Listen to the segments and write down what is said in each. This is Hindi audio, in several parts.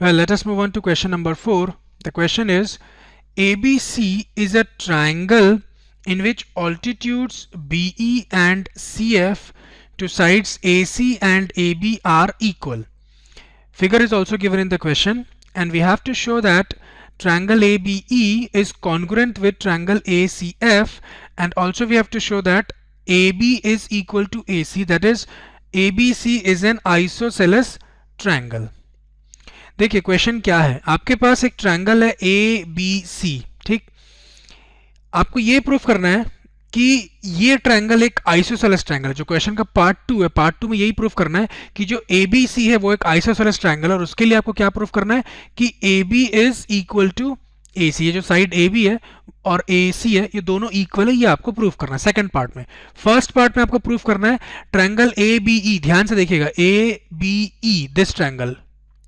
Well, let us move on to question number 4. The question is, ABC is a triangle in which altitudes BE and CF to sides AC and AB are equal. Figure is also given in the question, and we have to show that triangle ABE is congruent with triangle ACF, and also we have to show that AB is equal to AC, that is ABC is an isosceles triangle. देखिए क्वेश्चन क्या है, आपके पास एक ट्रायंगल है ए बी सी, ठीक। आपको ये प्रूफ करना है कि ये ट्रायंगल एक आइसोसेलेस ट्रायंगल है। जो क्वेश्चन का पार्ट 2 है, पार्ट 2 में यही प्रूफ करना है कि जो ए बी सी है वो एक आइसोसेलेस ट्रायंगल है, और उसके लिए आपको क्या प्रूफ करना है कि A B is equal to A C. ये जो साइड ए बी है और ए सी है ये दोनों इक्वल है, ये आपको प्रूफ करना है सेकंड पार्ट में। फर्स्ट पार्ट में आपको प्रूफ करना है ट्रायंगल ए बी ई, ध्यान से देखिएगा, A B E this triangle,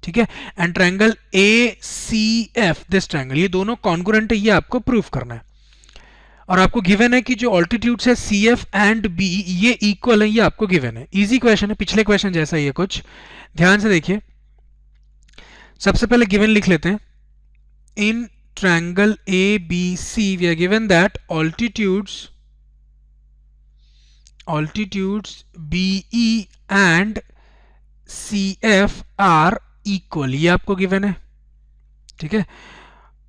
ठीक है, and triangle A C F this triangle, ये दोनों कॉन्ग्रुएंट है, ये आपको प्रूफ करना है। और आपको गिवन है कि जो ऑल्टीट्यूड्स है सी एफ एंड बी ये इक्वल है, ये आपको गिवन है। इजी क्वेश्चन है, पिछले क्वेश्चन जैसा ही है कुछ। ध्यान से देखिए, सबसे पहले गिवन लिख लेते हैं। In triangle A B C we are given that altitudes B E and C F are equal, ये आपको गिवन है, ठीक है।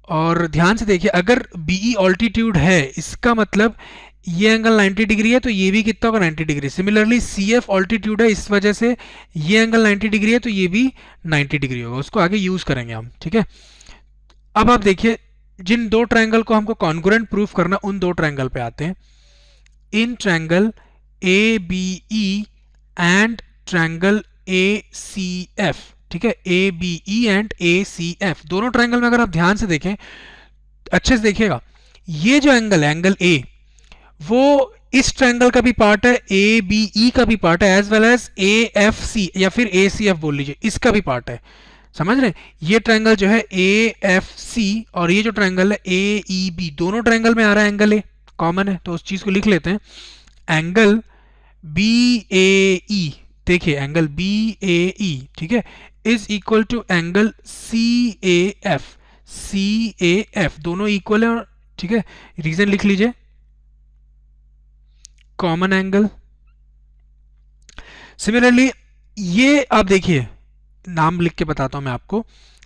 और ध्यान से देखिए, अगर बीई ऑल्टीट्यूड है इसका मतलब ये एंगल 90 डिग्री है, तो ये भी कितना होगा 90 degree. Similarly C F altitude है, इस वजह से ये एंगल 90 डिग्री है, तो ये भी 90 डिग्री होगा। उसको आगे यूज करेंगे हम, ठीक है। अब आप देखिए, जिन दो ट्रायंगल को हमको कॉन्ग्रुएंट प्रूफ करना, उन दो ट्रायंगल पे आते हैं। In triangle A B E and triangle A C F, ठीक है, A B E and A C F, दोनों ट्रायंगल में अगर आप ध्यान से देखें, अच्छे से देखिएगा, ये जो एंगल है एंगल ए, वो इस ट्रायंगल का भी पार्ट है, ए बी ई का भी पार्ट है, as well as A F C या फिर ए सी एफ बोल लीजिए, इसका भी पार्ट है। समझ रहे, ये ट्रायंगल जो है ए एफ सी और ये जो ट्रायंगल है ए ई बी, दोनों ट्रायंगल में आ रहा है एंगल ए, कॉमन है, तो उस चीज को लिख लेते हैं। एंगल बी ए ई, देखिए एंगल बी ए ई, ठीक है, is equal to angle C A F, C A F दोनों इक्वल है, ठीक है। रीजन लिख लीजिए, कॉमन एंगल। सिमिलरली ये आप देखिए, नाम लिख के बताता हूं मैं आपको,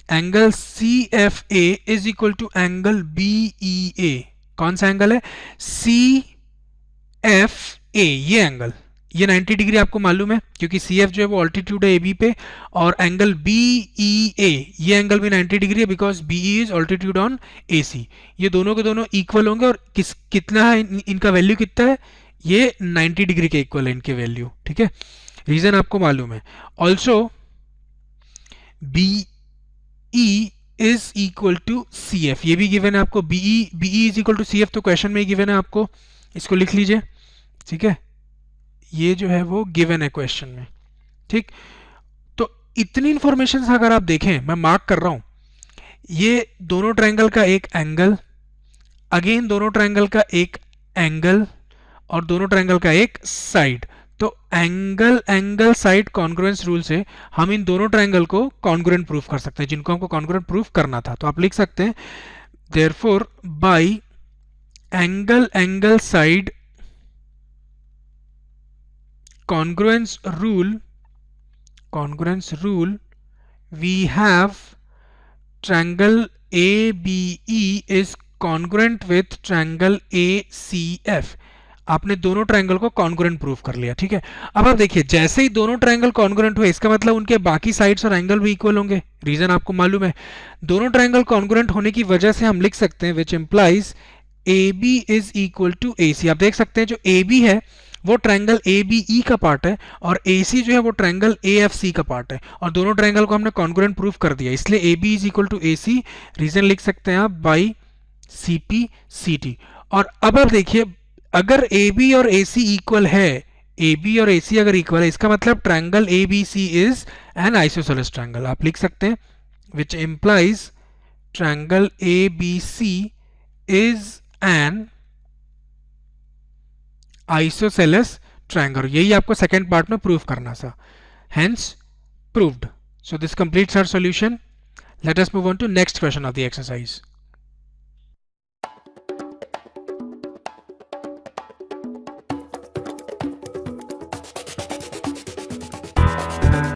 angle C F A is equal to angle B E A. कौन सा एंगल है? सी एफ ए, ये एंगल, ये 90 डिग्री आपको मालूम है क्योंकि सी एफ जो है वो ऑल्टीट्यूड है ए बी पे, और एंगल बी ई ए ये एंगल भी 90 डिग्री है because B E is altitude on A C. ये दोनों के दोनों इक्वल होंगे, और कितना है इनका वैल्यू कितना है? ये 90 डिग्री के इक्वल है इनके वैल्यू, ठीक है। रीजन आपको मालूम है। Also B E is equal to C F, ये भी गिवन है आपको, B E is equal to C F, तो क्वेश्चन में ही गिवन है आपको, इसको लिख लीजिए, ठीक है। ये जो है वो गिवन है क्वेश्चन में, ठीक। तो इतनी इंफॉर्मेशन अगर आप देखें, मैं मार्क कर रहा हूं, ये दोनों ट्रायंगल का एक एंगल, अगेन दोनों ट्रायंगल का एक एंगल, और दोनों ट्रायंगल का एक साइड। तो एंगल साइड कॉन्ग्रुएंस रूल से हम इन दोनों ट्रायंगल को कॉन्ग्रुएंट प्रूफ कर सकते हैं, जिनको हमको कॉन्ग्रुएंट प्रूफ करना था। तो आप लिख सकते हैं therefore by angle side congruence rule we have triangle ABE is congruent with triangle ACF। आपने दोनों ट्रायंगल को कॉन्ग्रुएंट प्रूफ कर लिया, ठीक है। अब आप देखिए, जैसे ही दोनों ट्रायंगल कॉन्ग्रुएंट हुए, इसका मतलब उनके बाकी साइड्स और एंगल भी इक्वल होंगे। रीजन आपको मालूम है, दोनों ट्रायंगल कॉन्ग्रुएंट होने की वजह से हम लिख सकते हैं which implies AB is equal to AC। आप देख सकते हैं जो AB है वो ट्रायंगल ABE का पार्ट है, और AC जो है वो ट्रायंगल AFC का पार्ट है, और दोनों ट्रायंगल को हमने कॉन्ग्रुएंट प्रूफ कर दिया, इसलिए AB is equal to AC। Reason लिख सकते हैं आप बाई CP CT। और अब आप देखिए, अगर AB और AC इक्वल है, AB और AC अगर इक्वल है, इसका मतलब triangle ABC is an isosceles triangle. आप लिख सकते हैं which implies triangle ABC is an isosceles triangle. यही आपको सेकेंड पार्ट में प्रूफ करना था, hence proved. So this completes our solution. Let us move on to next question of the exercise.